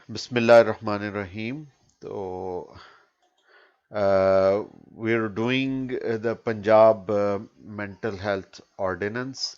Bismillahirrahmanirrahim. So, we're doing the Punjab mental health ordinance.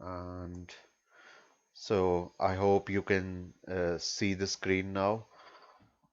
and so I hope you can see the screen now।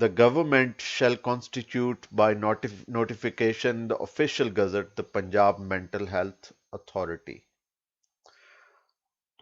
the government shall constitute by notification the official gazette the Punjab Mental Health Authority।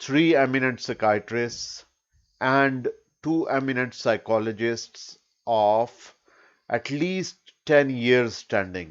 3 eminent psychiatrists, and 2 eminent psychologists of at least 10 years standing।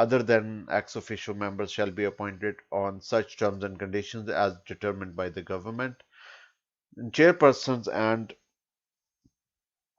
other than ex officio members shall be appointed on such terms and conditions as determined by the government। Chairpersons and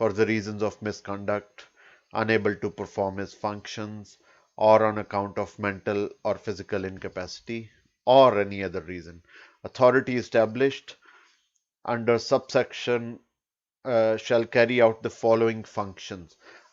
for the reasons of misconduct, unable to perform his functions, or on account of mental or physical incapacity, or any other reason। Authority established under subsection shall carry out the following functions।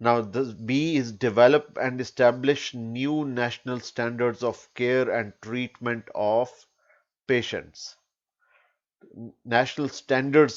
Now, the B is develop and establish new national standards of care and treatment of patients. National standards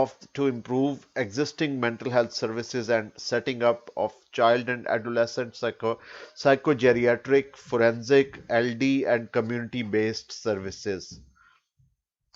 of to improve existing mental health services and setting up of child and adolescent psychogeriatric, forensic, LD and community based services.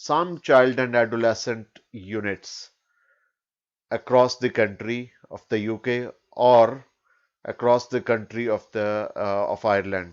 some child and adolescent units across the country of the UK or across the country of the of Ireland.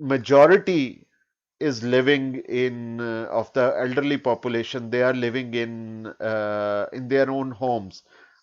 majority is living in of the elderly population, they are living in their own homes.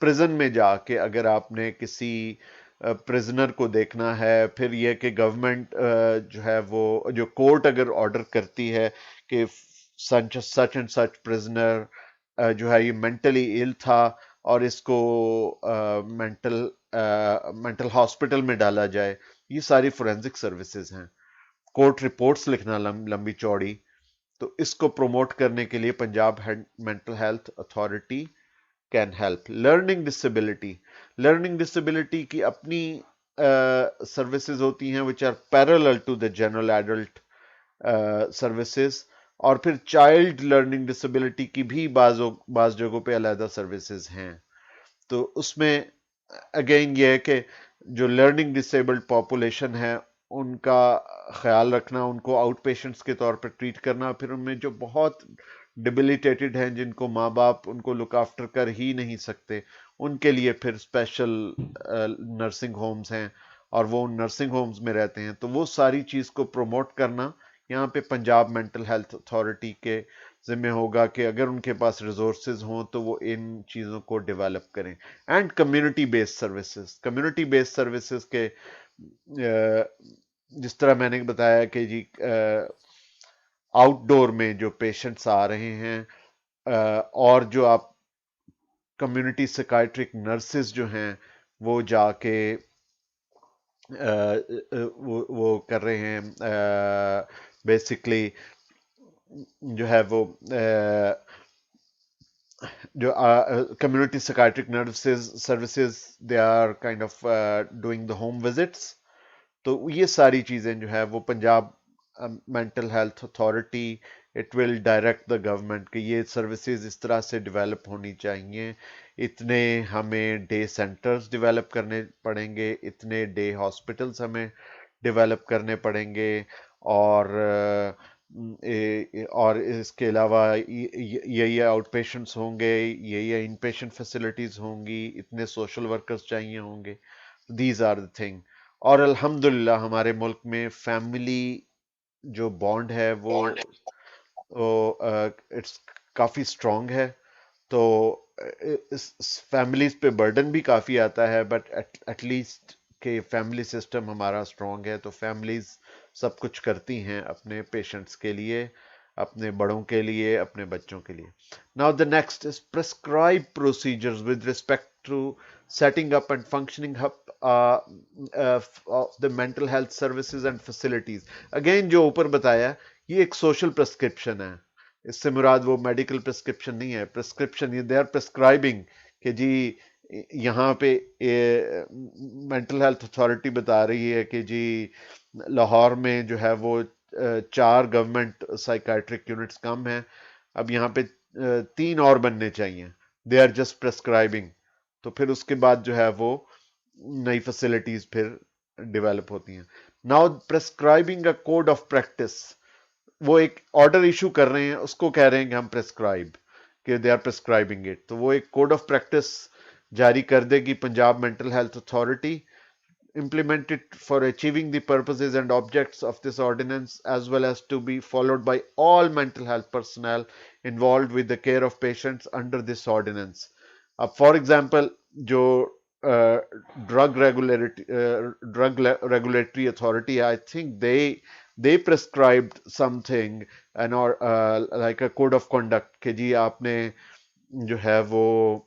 Person میں جا کے اگر آپ نے کسی prisoner کو دیکھنا ہے، پھر یہ کہ گورنمنٹ جو ہے وہ جو کورٹ اگر آرڈر کرتی ہے کہ سچ اینڈ سچ پرزنر جو ہے یہ مینٹلی ایل تھا اور اس کو مینٹل ہاسپٹل میں ڈالا جائے، یہ ساری فورینزک سروسز ہیں. کورٹ رپورٹس لکھنا لمبی چوڑی. تو اس کو پروموٹ کرنے کے لیے Punjab mental health authority can help. Learning disability کی اپنی سروسز ہوتی ہیں which are parallel to the general adult services, اور پھر چائلڈ لرننگ ڈسیبلٹی کی بھی بعض جگہوں پہ علیحدہ سروسز ہیں. تو اس میں اگین یہ ہے کہ جو لرننگ ڈسیبلڈ پاپولیشن ہے ان کا خیال رکھنا، ان کو آؤٹ پیشنٹس کے طور پر ٹریٹ کرنا، پھر ان میں جو بہت ڈیبلیٹیٹڈ ہیں جن کو ماں باپ ان کو لک آفٹر کر ہی نہیں سکتے، ان کے لیے پھر اسپیشل نرسنگ ہومز ہیں اور وہ ان نرسنگ ہومز میں رہتے ہیں. تو وہ ساری چیز کو پروموٹ کرنا یہاں پہ پنجاب مینٹل ہیلتھ اتھارٹی کے ذمہ ہوگا کہ اگر ان کے پاس ریسورسز ہوں تو وہ ان چیزوں کو ڈیولپ کریں. اینڈ کمیونٹی بیسڈ سروسز کے جس طرح میں نے بتایا کہ جی آؤٹ ڈور میں جو پیشنٹس آ رہے ہیں اور جو آپ کمیونٹی سیکائٹرک نرسز جو ہیں وہ جا کے وہ کر رہے ہیں بیسکلی جو ہے وہ جو community psychiatric nurses services they are kind of doing the home visits. تو یہ ساری چیزیں جو ہے وہ Punjab mental health authority it will direct the government کہ یہ سروسز اس طرح سے ڈیولپ ہونی چاہیے، اتنے ہمیں ڈے سینٹرز ڈیولپ کرنے پڑیں گے، اتنے ڈے ہاسپٹلز ہمیں ڈیولپ کرنے پڑیں گے، اور اس کے علاوہ یہ آؤٹ پیشنٹس ہوں گے، یہ ان پیشنٹ فیسلٹیز ہوں گی، اتنے سوشل ورکرز چاہیے ہوں گے. These are the thing. اور الحمدللہ ہمارے ملک میں فیملی جو بانڈ ہے وہ اٹس کافی اسٹرانگ ہے. تو فیملیز پہ برڈن بھی کافی آتا ہے بٹ ایٹ لیسٹ کہ فیملی سسٹم ہمارا اسٹرانگ ہے، تو فیملیز سب کچھ کرتی ہیں اپنے پیشنٹس کے لیے، اپنے بڑوں کے لیے، اپنے بچوں کے لیے. Now the next is prescribe procedures with respect to setting up and functioning up of the mental health services and facilities. Again جو اوپر بتایا یہ ایک سوشل پرسکرپشن ہے، اس سے مراد وہ میڈیکل پرسکرپشن نہیں ہے. پرسکرپشن یہ دے آر پرسکرائبنگ کہ جی یہاں پہ مینٹل ہیلتھ اتھارٹی بتا رہی ہے کہ جی لاہور میں جو ہے وہ 4 گورنمنٹ سائیکائٹرک یونٹس کم ہیں، اب یہاں پہ 3 اور بننے چاہیے. They are just prescribing. تو پھر اس کے بعد جو ہے وہ نئی فیسلٹیز پھر ڈیولپ ہوتی ہیں. Now prescribing a code of practice, وہ ایک آرڈر ایشو کر رہے ہیں، اس کو کہہ رہے ہیں کہ ہم پرسکرائب کہ دے آر پرسکرائبنگ اٹ. تو وہ ایک کوڈ آف پریکٹس جاری کر دے گی Punjab mental health authority implemented for achieving the purposes and objects of this ordinance, as well as to be followed by all mental health personnel involved with the care of patients under this ordinance. For example, جو drug regulatory authority, I think they prescribed something and or like a code of conduct کہ جی آپ نے جو ہے وہ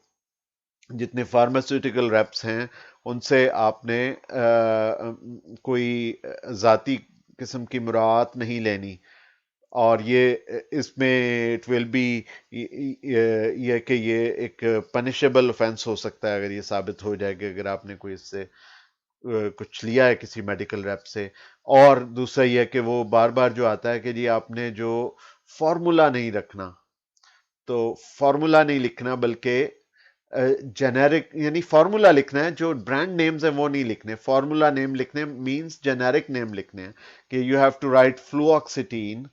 جتنے pharmaceutical wraps ہیں ان سے آپ نے کوئی ذاتی قسم کی مراعات نہیں لینی، اور یہ اس میں اٹ ول بی یہ کہ یہ ایک پنشیبل offense ہو سکتا ہے اگر یہ ثابت ہو جائے کہ اگر آپ نے کوئی اس سے کچھ لیا ہے کسی میڈیکل ریپ سے. اور دوسرا یہ کہ وہ بار بار جو آتا ہے کہ جی آپ نے جو فارمولا نہیں رکھنا، تو فارمولا نہیں لکھنا بلکہ جنیرک یعنی فارمولا لکھنا ہے، جو برانڈ نیمز ہیں وہ نہیں لکھنے. فارمولا نیم لکھنے مینس جنیرک نیم لکھنے ہیں کہ یو ہیو ٹو رائٹ فلو آکسیٹین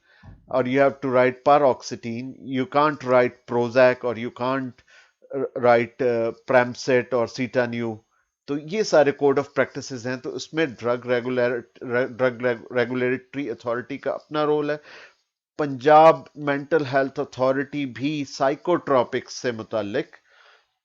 اور you have to write paroxetine. You can't write Prozac اور یو کانٹ رائٹ پریمسیٹ اور سیٹانیو. تو یہ سارے کوڈ آف پریکٹسز ہیں. تو اس میں ڈرگ ریگولیٹری اتھارٹی کا اپنا رول ہے. پنجاب مینٹل ہیلتھ اتھارٹی بھی سائیکوٹراپکس سے متعلق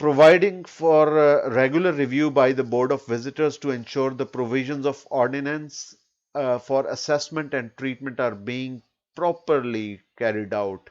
Providing for regular review by the Board of Visitors to ensure the provisions of ordinance for assessment and treatment are being properly carried out.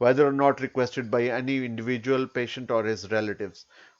whether or not requested by any individual patient or his relatives.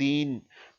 3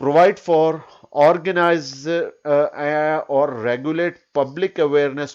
provide for, organize or regulate public awareness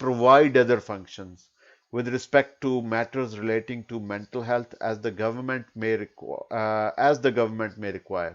provide other functions with respect to matters relating to mental health as the government may require.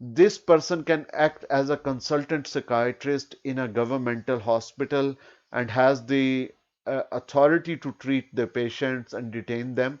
this person can act as a consultant psychiatrist in a governmental hospital and has the authority to treat the patients and detain them।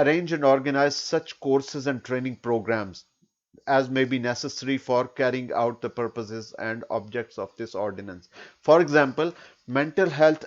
arrange and organize such courses and training programs as may be necessary for carrying out the purposes and objects of this ordinance। For example, mental health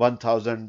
1000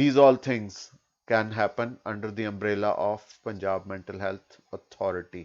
these all things can happen under the umbrella of Punjab Mental Health Authority।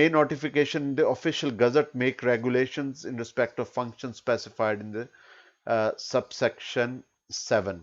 may notification in the official gazette make regulations in respect of functions specified in the subsection 7।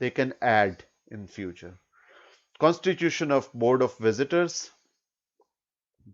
they can add in future। Constitution of Board of Visitors,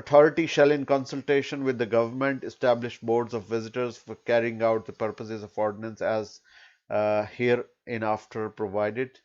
authority shall in consultation with the government establish boards of visitors for carrying out the purposes of ordinance as hereinafter provided।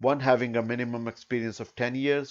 one having a minimum experience of 10 years,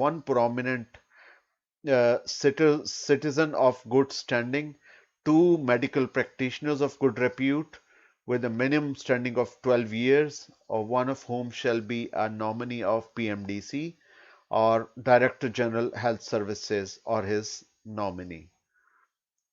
one prominent citizen of good standing, two medical practitioners of good repute with a minimum standing of 12 years, or one of whom shall be a nominee of PMDC or Director General Health Services or his nominee।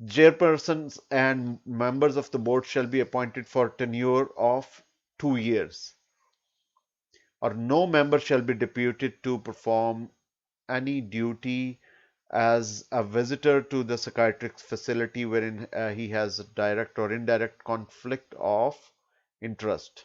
Chairpersons and members of the board shall be appointed for tenure of 2 years, or no member shall be deputed to perform any duty as a visitor to the psychiatric facility wherein he has a direct or indirect conflict of interest।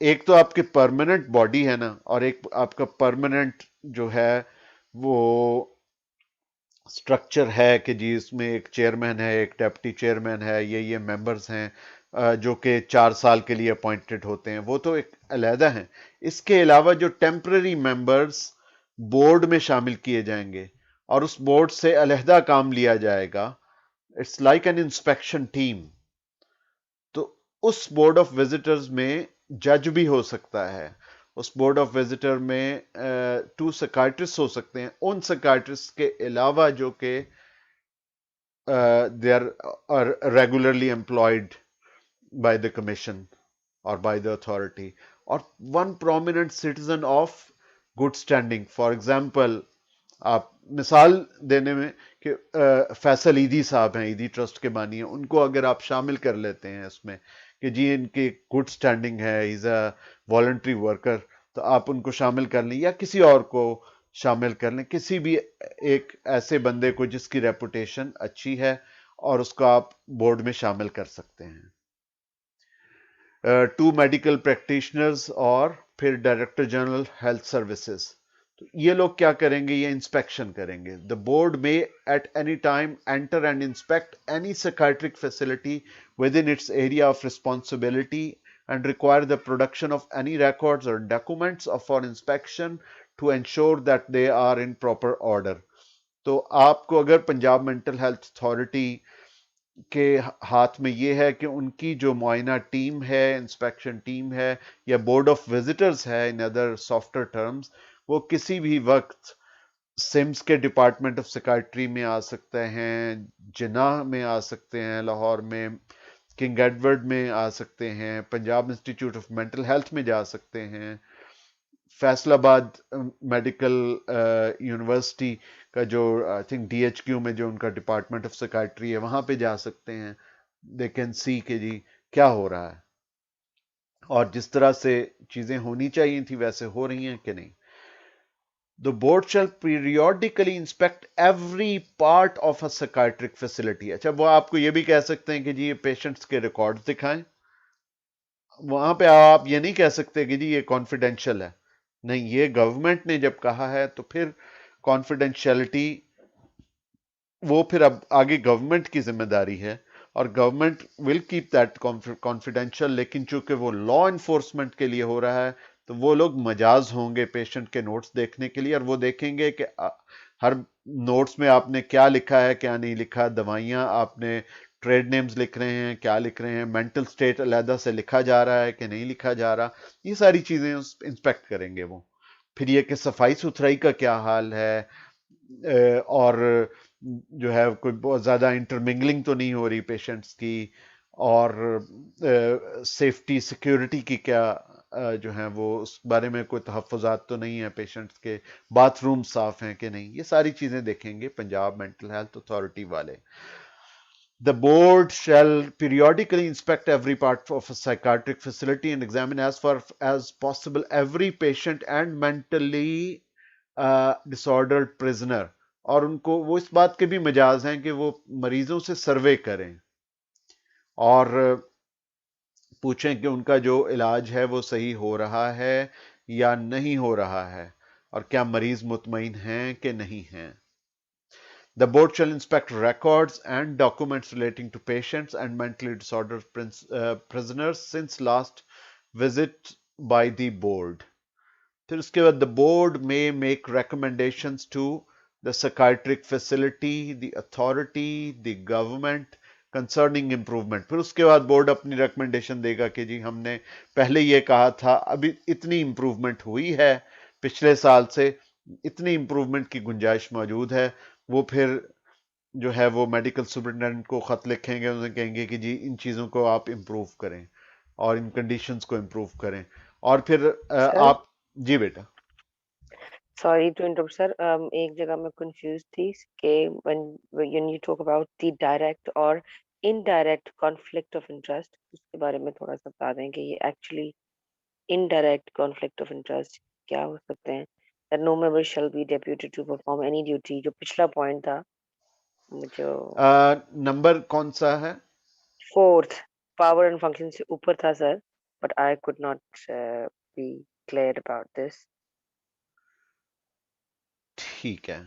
ایک تو آپ کی permanent body ہے نا، اور ایک آپ کا پرماننٹ جو ہے وہ اسٹرکچر ہے کہ جی اس میں ایک چیئرمین ہے، ایک ڈیپٹی چیئرمین ہے، یہ ممبرز ہیں جو کہ 4 سال کے لیے اپوائنٹڈ ہوتے ہیں، وہ تو ایک علیحدہ ہیں۔ اس کے علاوہ جو ٹیمپرری ممبرز بورڈ میں شامل کیے جائیں گے اور اس بورڈ سے علیحدہ کام لیا جائے گا، it's like an inspection team. تو اس بورڈ آف وزٹرز میں جج بھی ہو سکتا ہے، اس بورڈ آف وزٹر میں 2 سکائٹرسٹ ہو سکتے ہیں، ان سکائٹرسٹ کے علاوہ جو کہ they are regularly employed by the commission or by the authority, or one prominent citizen of good standing. For example, آپ مثال دینے میں کہ فیصل ایدھی صاحب ہیں، ایدھی ٹرسٹ کے بانی ہیں، ان کو اگر آپ شامل کر لیتے ہیں اس میں کہ جی ان کی گڈ سٹینڈنگ ہے، از اے والنٹری ورکر، تو آپ ان کو شامل کر لیں، یا کسی اور کو شامل کر لیں، کسی بھی ایک ایسے بندے کو جس کی ریپوٹیشن اچھی ہے، اور اس کو آپ بورڈ میں شامل کر سکتے ہیں۔ 2 میڈیکل پریکٹیشنرز اور پھر ڈائریکٹر جنرل ہیلتھ سروسز، تو یہ لوگ کیا کریں گے؟ یہ انسپیکشن کریں گے۔ The board may at any time enter and inspect any psychiatric facility within its area of responsibility and require the production of any records اور documents for inspection to ensure that they are in proper order. تو آپ کو اگر Punjab mental health authority کے ہاتھ میں یہ ہے کہ ان کی جو معائنہ ٹیم ہے، انسپیکشن ٹیم ہے، یا بورڈ آف وزٹرز ہے ان ادر سافٹر ٹرمز، وہ کسی بھی وقت سمس کے ڈپارٹمنٹ آف سیکائٹری میں آ سکتے ہیں، جناح میں آ سکتے ہیں، لاہور میں کنگ ایڈورڈ میں آ سکتے ہیں، Punjab institute of mental health میں جا سکتے ہیں، فیصل آباد میڈیکل یونیورسٹی کا جو I think D H Q میں جو ان کا ڈپارٹمنٹ آف سیکائٹری ہے، وہاں پہ جا سکتے ہیں۔ دے کین سی کہ جی کیا ہو رہا ہے، اور جس طرح سے چیزیں ہونی چاہیے تھی ویسے ہو رہی ہیں کہ نہیں۔ The board shall periodically inspect every part of a psychiatric facility۔ اچھا، وہ آپ کو یہ بھی کہہ سکتے ہیں کہ جی یہ پیشنٹس کے ریکارڈ دکھائیں، وہاں پہ آپ یہ نہیں کہہ سکتے کہ جی یہ کانفیڈینشیل ہے، نہیں، یہ گورنمنٹ نے جب کہا ہے تو پھر کانفیڈینشیلٹی وہ پھر اب آگے گورنمنٹ کی ذمہ داری ہے، اور government will keep that confidential, لیکن چونکہ وہ لا انفورسمنٹ کے لیے ہو رہا ہے تو وہ لوگ مجاز ہوں گے پیشنٹ کے نوٹس دیکھنے کے لیے، اور وہ دیکھیں گے کہ ہر نوٹس میں آپ نے کیا لکھا ہے کیا نہیں لکھا، دوائیاں آپ نے ٹریڈ نیمز لکھ رہے ہیں کیا لکھ رہے ہیں، مینٹل سٹیٹ علیحدہ سے لکھا جا رہا ہے کہ نہیں لکھا جا رہا، یہ ساری چیزیں انسپیکٹ کریں گے وہ۔ پھر یہ کہ صفائی ستھرائی کا کیا حال ہے، اور جو ہے کوئی بہت زیادہ انٹرمنگلنگ تو نہیں ہو رہی پیشنٹس کی، اور سیفٹی سیکیورٹی کی کیا جو ہیں وہ اس بارے میں کوئی تحفظات تو نہیں ہیں پیشنٹس کے، باتھ روم صاف ہیں کہ نہیں، یہ ساری چیزیں دیکھیں گے پنجاب مینٹل ہیلتھ اتھارٹی والے۔ The board shall periodically inspect every part of a psychiatric facility and examine as far as possible every patient and mentally disordered prisoner۔ اور ان کو وہ اس بات کے بھی مجاز ہیں کہ وہ مریضوں سے سروے کریں اور پوچھیں کہ ان کا جو علاج ہے وہ صحیح ہو رہا ہے یا نہیں ہو رہا ہے، اور کیا مریض مطمئن ہیں کہ نہیں ہیں۔ The board shall inspect records and documents relating to patients and mentally disordered prisoners since last visit by the board۔ پھر اس کے بعد the board may make recommendations to the psychiatric facility, the authority, the government concerning improvement۔ پھر اس کے بعد board اپنی recommendation دے گا کہ جی ہم نے پہلے یہ کہا تھا، ابھی اتنی امپروومنٹ ہوئی ہے پچھلے سال سے، اتنی امپروومنٹ کی گنجائش موجود ہے۔ وہ پھر جو ہے وہ میڈیکل سپرنٹینڈنٹ کو خط لکھیں گے، انہیں کہیں گے کہ جی ان چیزوں کو آپ امپروو کریں اور ان کنڈیشنز کو امپروو کریں، اور پھر سر آپ جی بیٹا۔ سوری ٹو انٹرپٹ سر، ایک جگہ میں کنفیوز تھی کہ when you talk about the direct اور indirect conflict of interest، اس کے بارے میں تھوڑا سا بتا دیں کہ یہ actually indirect conflict of interest کیا ہو سکتے ہیں۔ that no member shall be deputed to perform any duty، جو پچھلا پوائنٹ تھا جو نمبر کون سا ہے؟ 4th پاور اینڈ فنکشن سے اوپر تھا سر، but I could not be clear about this. ٹھیک ہے.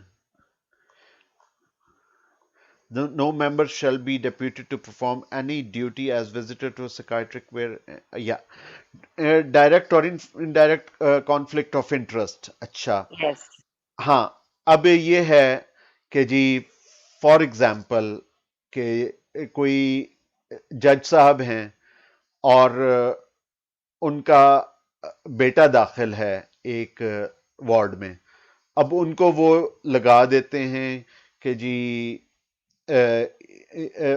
No member shall be deputed to perform any duty as visitor to a psychiatric where, yeah, direct or indirect conflict of interest. اچھا. Yes. ہاں. اب یہ ہے کہ جی for example کہ کوئی جج صاحب ہیں اور ان کا بیٹا داخل ہے ایک وارڈ میں. اب ان کو وہ لگا دیتے ہیں کہ جی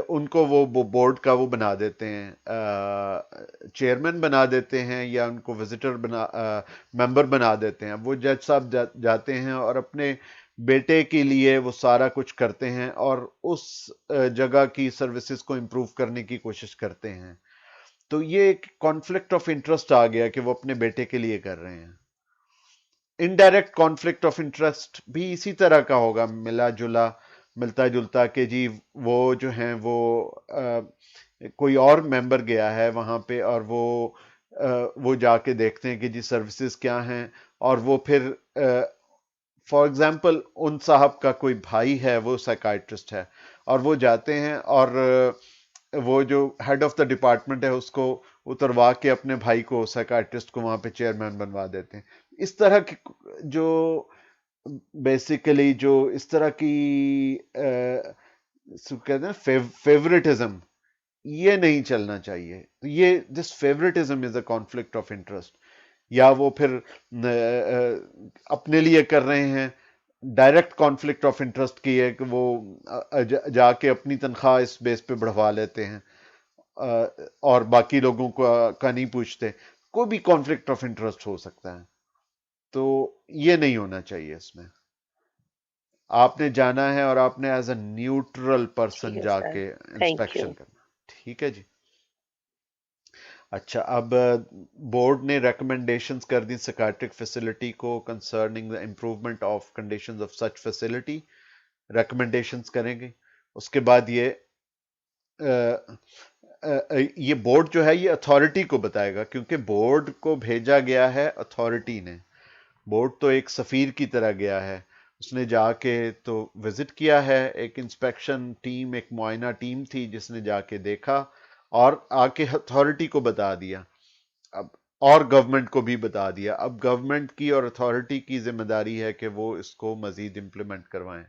ان کو وہ بورڈ کا وہ بنا دیتے ہیں چیئرمین بنا دیتے ہیں یا ان کو وزٹر ممبر بنا دیتے ہیں. وہ جج صاحب جاتے ہیں اور اپنے بیٹے کے لیے وہ سارا کچھ کرتے ہیں اور اس جگہ کی سروسز کو امپروو کرنے کی کوشش کرتے ہیں. تو یہ ایک کانفلکٹ آف انٹرسٹ آ گیا کہ وہ اپنے بیٹے کے لیے کر رہے ہیں. انڈائریکٹ کانفلکٹ آف انٹرسٹ بھی اسی طرح کا ہوگا, ملتا جلتا کہ جی وہ جو ہیں وہ کوئی اور ممبر گیا ہے وہاں پہ اور وہ جا کے دیکھتے ہیں کہ جی سروسز کیا ہیں, اور وہ پھر فار ایگزامپل ان صاحب کا کوئی بھائی ہے وہ سائیکائٹرسٹ ہے اور وہ جاتے ہیں اور وہ جو ہیڈ آف دا ڈپارٹمنٹ ہے اس کو اتروا کے اپنے بھائی کو سائیکائٹرسٹ کو وہاں پہ چیئرمین بنوا دیتے ہیں. اس طرح کی جو بیسیکلی جو اس طرح کی کہتے ہیں فیوریٹزم, یہ نہیں چلنا چاہیے. یہ this favouritism is a conflict of interest. یا وہ پھر اپنے لیے کر رہے ہیں, ڈائریکٹ کانفلکٹ آف انٹرسٹ کی ہے کہ وہ جا کے اپنی تنخواہ اس بیس پہ بڑھوا لیتے ہیں اور باقی لوگوں کا نہیں پوچھتے. کوئی بھی کانفلکٹ آف انٹرسٹ ہو سکتا ہے, تو یہ نہیں ہونا چاہیے. اس میں آپ نے جانا ہے اور آپ نے ایز اے نیوٹرل ٹھیک پرسن ہے جا سر. کے Thank you. انسپیکشن کرنا. ٹھیک ہے جی. اچھا, اب بورڈ نے ریکمنڈیشنز کر دی سکیٹرک فیسلٹی کو concerning the improvement of conditions of such facility. Recommendations کریں گے. اس کے بعد یہ بورڈ جو ہے یہ اتھارٹی کو بتائے گا, کیونکہ بورڈ کو بھیجا گیا ہے اتھارٹی نے. بورڈ تو ایک سفیر کی طرح گیا ہے, اس نے جا کے تو وزٹ کیا ہے, ایک انسپیکشن ٹیم, ایک معائنہ ٹیم تھی جس نے جا کے دیکھا اور آ کے اتھارٹی کو بتا دیا. اب اور گورنمنٹ کو بھی بتا دیا. اب گورنمنٹ کی اور اتھارٹی کی ذمہ داری ہے کہ وہ اس کو مزید امپلیمنٹ کروائیں.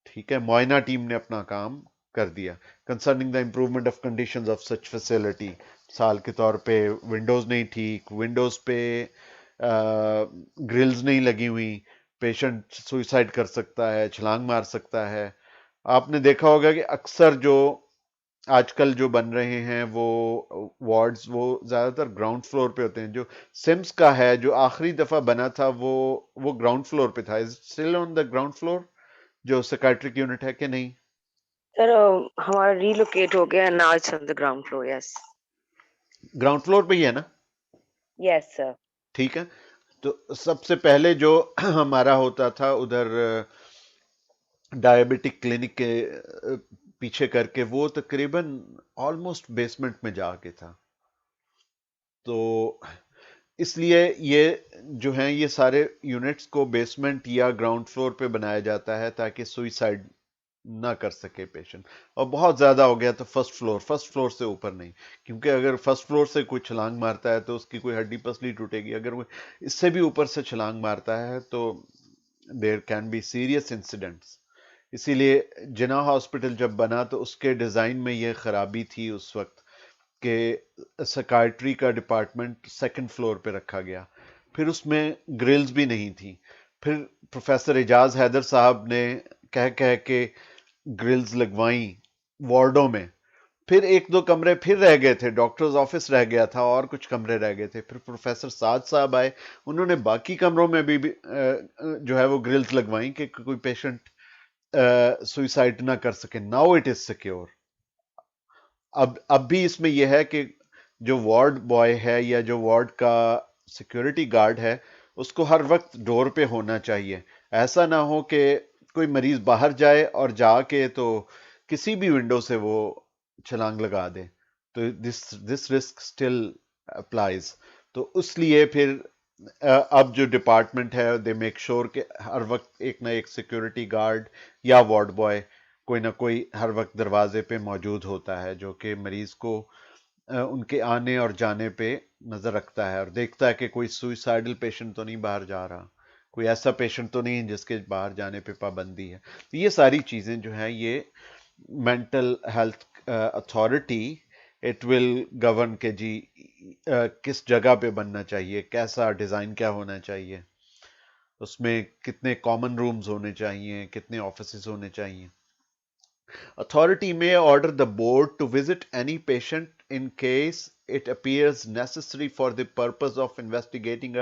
ٹھیک ہے, معائنہ ٹیم نے اپنا کام کر دیا. Concerning the improvement of conditions of such facility, مثال کے طور پہ ونڈوز نہیں ٹھیک, ونڈوز پہ گرلز نہیں لگی ہوئی, پیشنٹ سوئسائڈ کر سکتا ہے, چھلانگ مار سکتا ہے. آپ نے دیکھا ہوگا کہ اکثر جو آج کل جو بن رہے ہیں وہ وارڈز وہ زیادہ تر گراؤنڈ فلور پہ ہوتے ہیں. جو سمس کا ہے جو آخری دفعہ بنا تھا وہ گراؤنڈ فلور پہ تھا. Is still on the ground floor جو سیکائٹرک یونٹ ہے کہ نہیں؟ سر ہمارا ریلوکیٹ ہو گیا, now it's on the ground floor. Yes. Ground floor پہ ہی ہے نا؟ Yes sir. ٹھیک ہے. تو سب سے پہلے جو ہمارا ہوتا تھا ادھر ڈائبٹک کلینک کے پیچھے کر کے, وہ تقریباً آلموسٹ بیسمنٹ میں جا کے تھا. تو اس لیے یہ جو ہیں یہ سارے یونٹس کو بیسمنٹ یا گراؤنڈ فلور پہ بنایا جاتا ہے تاکہ سوئسائڈ نہ کر سکے پیشنٹ. اور بہت زیادہ ہو گیا تو فرسٹ فلور سے اوپر نہیں, کیونکہ اگر فرسٹ فلور سے کوئی چھلانگ مارتا ہے تو اس کی کوئی ہڈی پسلی ٹوٹے گی. اگر وہ اس سے بھی اوپر سے چھلانگ مارتا ہے تو there can be serious incidents. اسی لیے جناح ہاسپٹل جب بنا تو اس کے ڈیزائن میں یہ خرابی تھی اس وقت کہ سکائٹری کا ڈپارٹمنٹ سیکنڈ فلور پہ رکھا گیا. پھر اس میں گرلز بھی نہیں تھی. پھر پروفیسر اعجاز حیدر صاحب نے کہہ کے گرلز لگوائیں وارڈوں میں. پھر ایک دو کمرے پھر رہ گئے تھے, ڈاکٹرز آفس رہ گیا تھا اور کچھ کمرے رہ گئے تھے. پھر پروفیسر سعد صاحب آئے, انہوں نے باقی کمروں میں بھی جو ہے وہ گرلز لگوائیں کہ کوئی پیشنٹ سوئسائڈ نہ کر سکے. Now it is secure. اب بھی اس میں یہ ہے کہ جو وارڈ بوائے ہے یا جو وارڈ کا سیکیورٹی گارڈ ہے اس کو ہر وقت ڈور پہ ہونا چاہیے. ایسا نہ ہو کہ کوئی مریض باہر جائے اور جا کے تو کسی بھی ونڈو سے وہ چھلانگ لگا دے. تو دس رسک اسٹل اپلائز. تو اس لیے پھر اب جو ڈپارٹمنٹ ہے دے میک شور کہ ہر وقت ایک نہ ایک سیکورٹی گارڈ یا وارڈ بوائے کوئی نہ کوئی ہر وقت دروازے پہ موجود ہوتا ہے جو کہ مریض کو ان کے آنے اور جانے پہ نظر رکھتا ہے اور دیکھتا ہے کہ کوئی سوئسائڈل پیشنٹ تو نہیں باہر جا رہا, کوئی ایسا پیشنٹ تو نہیں جس کے باہر جانے پہ پابندی ہے. تو یہ ساری چیزیں جو ہیں یہ mental health authority it will govern کہ جی کس جگہ پہ بننا چاہیے, کیسا ڈیزائن کیا ہونا چاہیے, اس میں کتنے کامن رومز ہونے چاہیے, کتنے آفیسز ہونے چاہیے. Authority may order the board to visit any patient in case it appears necessary for the purpose of investigating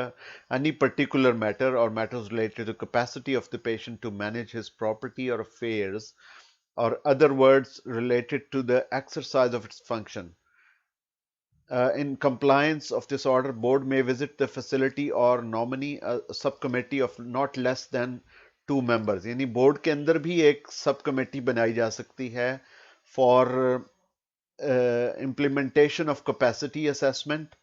any particular matter or matters related to the capacity of the patient to manage his property or affairs, or other words related to the exercise of its function. In compliance of this order, board may visit the facility or nominee a subcommittee of not less than 2 members. یعنی board کے اندر بھی ایک سب committee بنائی جا سکتی ہے for implementation of capacity assessment,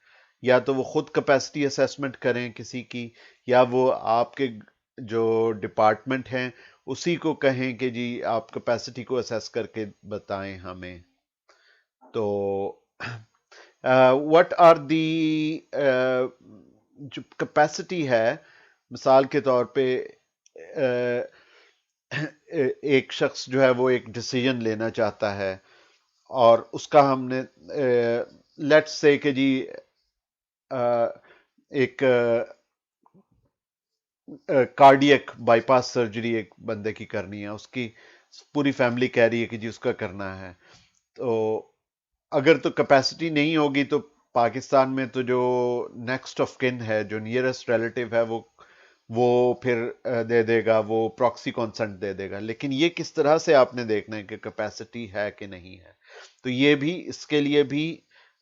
یا تو وہ خود کیپیسٹی اسیسمنٹ کریں کسی کی, یا وہ آپ کے جو ڈپارٹمنٹ ہیں اسی کو کہیں کہ جی آپ کیپیسٹی کو اسیس کر کے بتائیں ہمیں. تو وٹ آر دی جو کیپیسٹی ہے, مثال کے طور پہ ایک شخص جو ہے وہ ایک ڈیسیجن لینا چاہتا ہے اور اس کا ہم نے لیٹس سے کہ جی ایک کارڈیک بائی پاس سرجری ایک بندے کی کرنی ہے, اس کی پوری فیملی کہہ رہی ہے کہ جی اس کا کرنا ہے. تو اگر تو کیپیسٹی نہیں ہوگی تو پاکستان میں تو جو نیکسٹ آف کن ہے, جو نیئرسٹ ریلیٹیو ہے, وہ پھر دے دے گا, وہ پراکسی کانسنٹ دے دے گا. لیکن یہ کس طرح سے آپ نے دیکھنا ہے کہ کیپیسٹی ہے کہ نہیں ہے. تو یہ بھی اس کے لیے بھی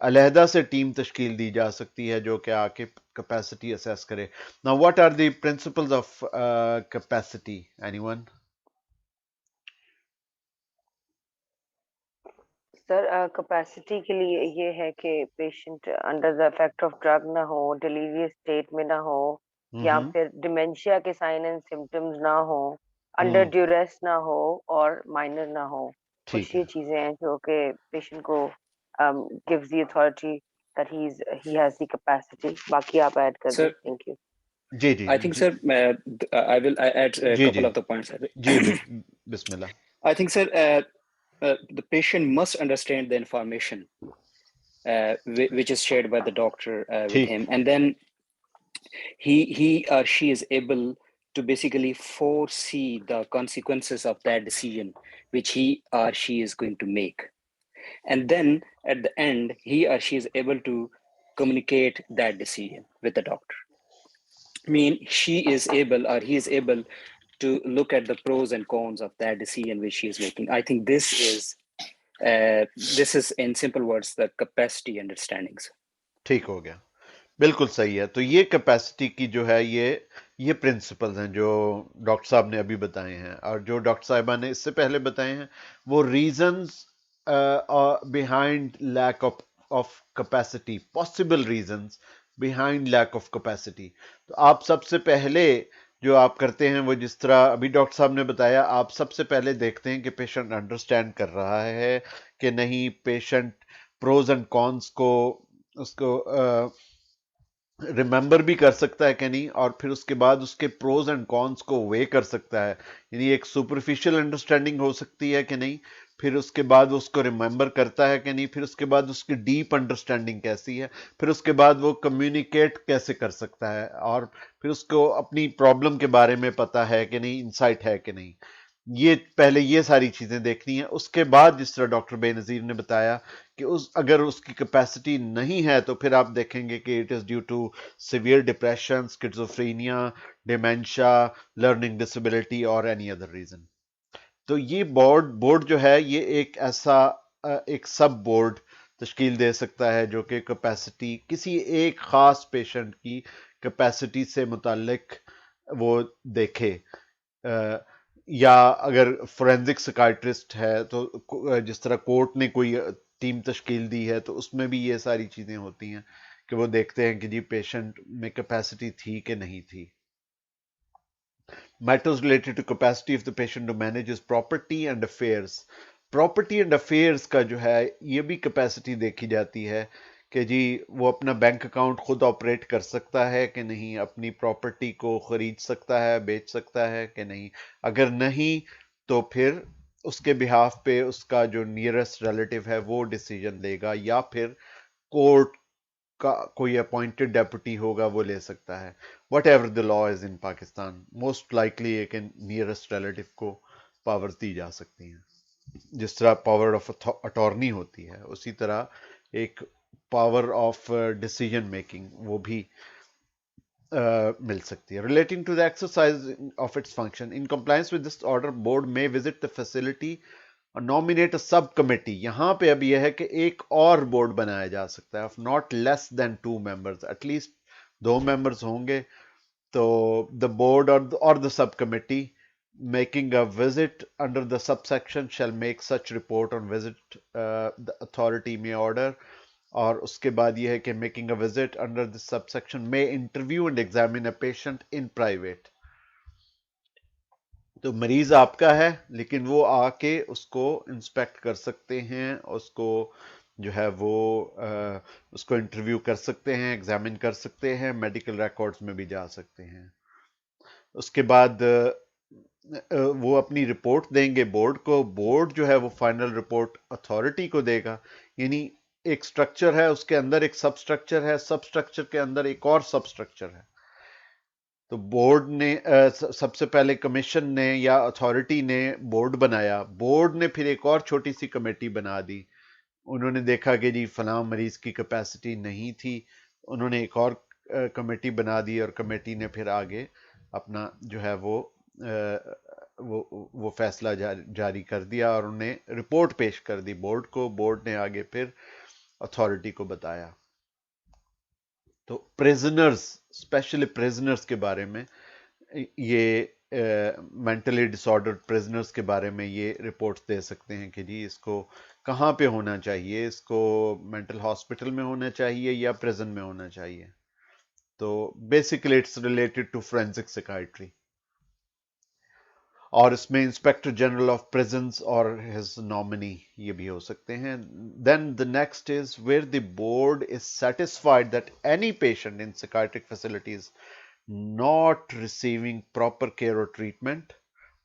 علیحدہ سے ٹیم تشکیل دی جا سکتی ہے جو کہ آ کے کیپیسٹی اسیس کرے. Now what are the principles of capacity? Anyone? Sir capacity کے لیے یہ ہے کہ patient under the effect of drug نہ ہو, ڈیلیوری اسٹیٹ میں نہ ہو, یا ہوں پھر ڈیمینشیا کے سائن اینڈ سمٹمز نہ ہو, انڈر ہوں ڈیوریس نہ ہو اور مائنر نہ ہو. کچھ ٹھیک ہے. یہ چیزیں ہیں جو کہ پیشنٹ کو gives the authority that he has the capacity. باقی آپ ایڈ کر دیں. Sir, thank you. جی جی I think, جی sir, I add a جی couple جی of the points. جی بسم اللہ. I think, sir, the patient must understand the information which is shared by the doctor with ٹھیک. him, and then he or she is able to basically foresee the consequences of that decision which he or she is going to make. And then at the end, he or she is able to communicate that decision with the doctor. I mean, she is able or he is able to look at the pros and cons of that decision which she is making. I think this is in simple words the capacity understandings. ٹھیک ہو گیا, بالکل صحیح ہے. تو یہ capacity کی جو ہے یہ پرنسپلز ہیں جو ڈاکٹر صاحب نے ابھی بتائے ہیں, اور جو ڈاکٹر صاحبہ نے اس سے پہلے بتائے ہیں وہ reasons behind lack of capacity, possible reasons behind lack of capacity. تو آپ سب سے پہلے جو آپ کرتے ہیں وہ جس طرح ابھی ڈاکٹر صاحب نے بتایا, آپ سب سے پہلے دیکھتے ہیں کہ پیشنٹ انڈرسٹینڈ کر رہا ہے کہ نہیں, پیشنٹ پروز اینڈ کونس کو اس کو ریممبر بھی کر سکتا ہے کہ نہیں, اور پھر اس کے بعد اس کے پروز اینڈ کونس کو وے کر سکتا ہے. یعنی ایک سپرفیشل انڈرسٹینڈنگ ہو سکتی ہے کہ نہیں, پھر اس کے بعد وہ اس کو ریممبر کرتا ہے کہ نہیں, پھر اس کے بعد اس کی ڈیپ انڈرسٹینڈنگ کیسی ہے, پھر اس کے بعد وہ کمیونیکیٹ کیسے کر سکتا ہے, اور پھر اس کو اپنی پرابلم کے بارے میں پتا ہے کہ نہیں, انسائٹ ہے کہ نہیں. یہ پہلے یہ ساری چیزیں دیکھنی ہیں. اس کے بعد جس طرح ڈاکٹر بے نظیر نے بتایا کہ اگر اس کی کیپیسٹی نہیں ہے تو پھر آپ دیکھیں گے کہ it is due to severe depression, schizophrenia, dementia, learning disability اور اینی ادر ریزن. تو یہ بورڈ جو ہے یہ ایک ایسا ایک سب بورڈ تشکیل دے سکتا ہے جو کہ کیپیسٹی, کسی ایک خاص پیشنٹ کی کیپیسٹی سے متعلق وہ دیکھے. یا اگر فورینزک سکائٹرسٹ ہے تو جس طرح کورٹ نے کوئی ٹیم تشکیل دی ہے تو اس میں بھی یہ ساری چیزیں ہوتی ہیں کہ وہ دیکھتے ہیں کہ جی پیشنٹ میں کیپیسٹی تھی کہ نہیں تھی. Matters related to capacity of the patient to manage his property and affairs. Property and affairs کا جو ہے یہ بھی کیپیسٹی دیکھی جاتی ہے کہ جی وہ اپنا بینک اکاؤنٹ خود آپریٹ کر سکتا ہے کہ نہیں، اپنی پراپرٹی کو خرید سکتا ہے، بیچ سکتا ہے کہ نہیں. اگر نہیں تو پھر اس کے بہاف پہ اس کا جو نیئرسٹ ریلیٹو ہے وہ ڈیسیجن لے گا، یا پھر کورٹ کا کوئی اپوائنٹڈ ڈیپوٹی ہوگا وہ لے سکتا ہے. What ever the law is in Pakistan, most likely ایک نیئرسٹ ریلیٹو کو پاورز دی جا سکتی ہیں. جس طرح پاور آف اٹارنی ہوتی ہے اسی طرح ایک پاور آف ڈیسیجن میکنگ وہ بھی مل سکتی ہے. Relating to the exercise of its function in compliance with this order board may visit the facility nominate sub committee. یہاں پہ اب یہ ہے کہ ایک اور بورڈ بنایا جا سکتا ہے of not less than 2 members, at least 2 members ہوں گے. تو دا بورڈ اور the sub committee making a visit under the subsection shall make such report on visit the authority may order. اور اس کے بعد یہ ہے کہ making a visit under the subsection may interview and examine a patient in private. تو مریض آپ کا ہے لیکن وہ آ کے اس کو انسپیکٹ کر سکتے ہیں، اس کو جو ہے وہ اس کو انٹرویو کر سکتے ہیں، ایگزامن کر سکتے ہیں، میڈیکل ریکارڈز میں بھی جا سکتے ہیں. اس کے بعد وہ اپنی رپورٹ دیں گے بورڈ کو. بورڈ جو ہے وہ فائنل رپورٹ اتھارٹی کو دے گا. یعنی ایک سٹرکچر ہے، اس کے اندر ایک سب سٹرکچر ہے، سب سٹرکچر کے اندر ایک اور سب سٹرکچر ہے. تو بورڈ نے سب سے پہلے کمیشن نے یا اتھارٹی نے بورڈ بنایا، بورڈ نے پھر ایک اور چھوٹی سی کمیٹی بنا دی. انہوں نے دیکھا کہ جی فلاں مریض کی کیپیسٹی نہیں تھی، انہوں نے ایک اور کمیٹی بنا دی اور کمیٹی نے پھر آگے اپنا جو ہے وہ فیصلہ جاری کر دیا اور انہوں نے رپورٹ پیش کر دی بورڈ کو. بورڈ نے آگے پھر اتھارٹی کو بتایا. تو پریزنرز، اسپیشلی پریزنرز کے بارے میں یہ مینٹلی ڈس آرڈر پریزنرز کے بارے میں یہ رپورٹس دے سکتے ہیں کہ جی اس کو کہاں پہ ہونا چاہیے، اس کو مینٹل ہاسپٹل میں ہونا چاہیے یا پریزن میں ہونا چاہیے. تو basically it's related to forensic psychiatry. اور اس میں انسپیکٹر جنرل آف پریزنس اور ہز نامنی یہ بھی ہو سکتے ہیں. Then the next is where the board is satisfied that any patient in psychiatric facilities not receiving proper care or treatment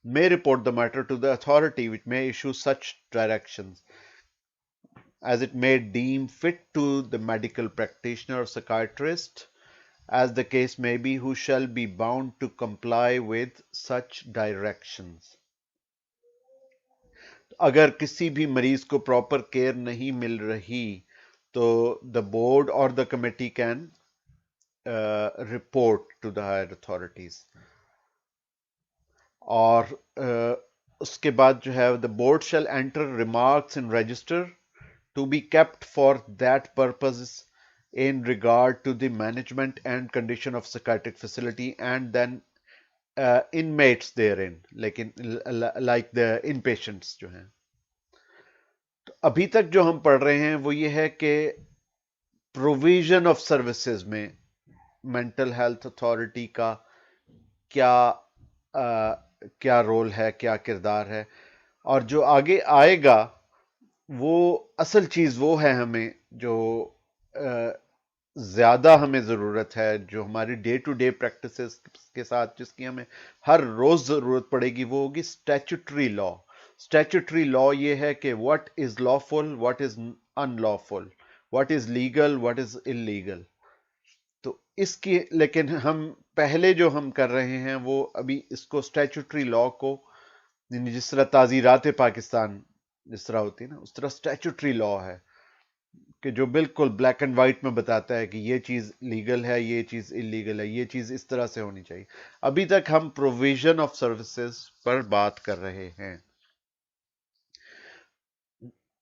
may report the matter to the authority which may issue such directions as it may deem fit to the medical practitioner or psychiatrist as the case may be, who shall be bound to comply with such directions. اگر کسی بھی مریض کو proper care نہیں مل رہی تو the board or the committee can report to the higher authorities. اور اس کے بعد جو ہے the board shall enter remarks in register to be kept for that purpose in regard to the management and condition of psychiatric facility and then inmates therein, like the inpatients جو ہیں. تو ابھی تک جو ہم پڑھ رہے ہیں وہ یہ ہے کہ پروویژن آف سروسز میں مینٹل ہیلتھ اتھارٹی کا کیا رول ہے، کیا کردار ہے. اور جو آگے آئے گا وہ اصل چیز وہ ہے ہمیں جو زیادہ ہمیں ضرورت ہے، جو ہماری ڈے ٹو ڈے پریکٹسز کے ساتھ جس کی ہمیں ہر روز ضرورت پڑے گی، وہ ہوگی اسٹیچوٹری لا. اسٹیچوٹری لا یہ ہے کہ what is law full, what is in law full, what is legal, what is illegal. تو اس کی لیکن ہم پہلے جو ہم کر رہے ہیں وہ ابھی اس کو اسٹیچوٹری لا کو، یعنی جس طرح تعزیرات پاکستان جس طرح ہوتی ہے نا، اس طرح اسٹیچوٹری لا ہے کہ جو بالکل بلیک اینڈ وائٹ میں بتاتا ہے کہ یہ چیز لیگل ہے، یہ چیز انلیگل ہے، یہ چیز اس طرح سے ہونی چاہیے. ابھی تک ہم پروویژن آف سروسز پر بات کر رہے ہیں.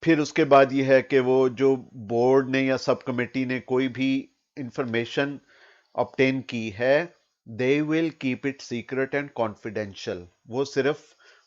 پھر اس کے بعد یہ ہے کہ وہ جو بورڈ نے یا سب کمیٹی نے کوئی بھی انفارمیشن obtain کی ہے they will keep it secret and confidential. وہ صرف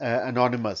anonymous.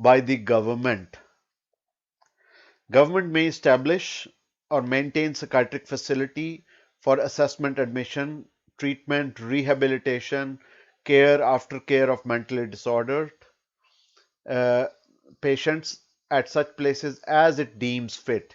by the government. Government may establish or maintain psychiatric facility for assessment, admission, treatment, rehabilitation, care, aftercare of mentally disordered patients at such places as it deems fit,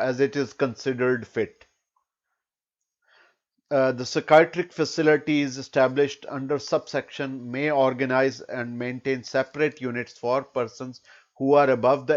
as it is considered fit. The psychiatric facilities established under subsection may organize and maintain separate units for persons who are above the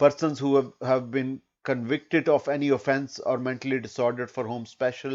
persons who have been convicted of any offense or mentally disordered for whom special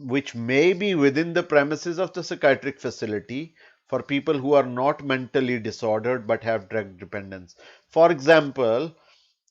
which may be within the premises of the psychiatric facility for people who are not mentally disordered but have drug dependence. For example,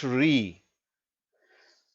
3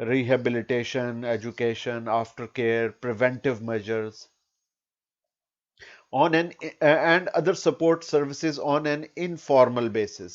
rehabilitation, education, aftercare, preventive measures on an and other support services on an informal basis.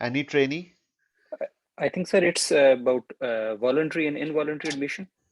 Any trainee? I think, sir, it's about voluntary and involuntary admission.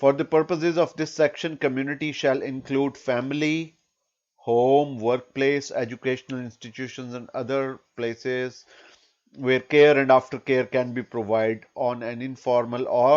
For the purposes of this section, community shall include family, home, workplace, educational institutions, and other places where care and aftercare can be provided on an informal or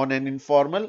on an informal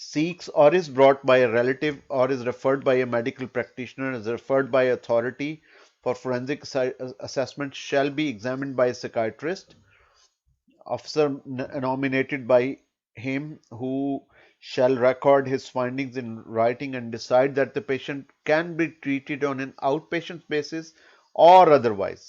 seeks or is brought by a relative or is referred by a medical practitioner is referred by authority for forensic assessment shall be examined by a psychiatrist officer nominated by him who shall record his findings in writing and decide that the patient can be treated on an outpatient basis or otherwise।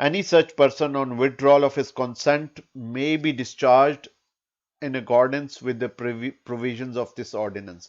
Any such person on withdrawal of his consent may be discharged in accordance with the provisions of this ordinance।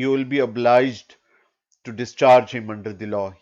you will be obliged to discharge him under the law,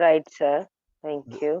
Right, sir. Thank you.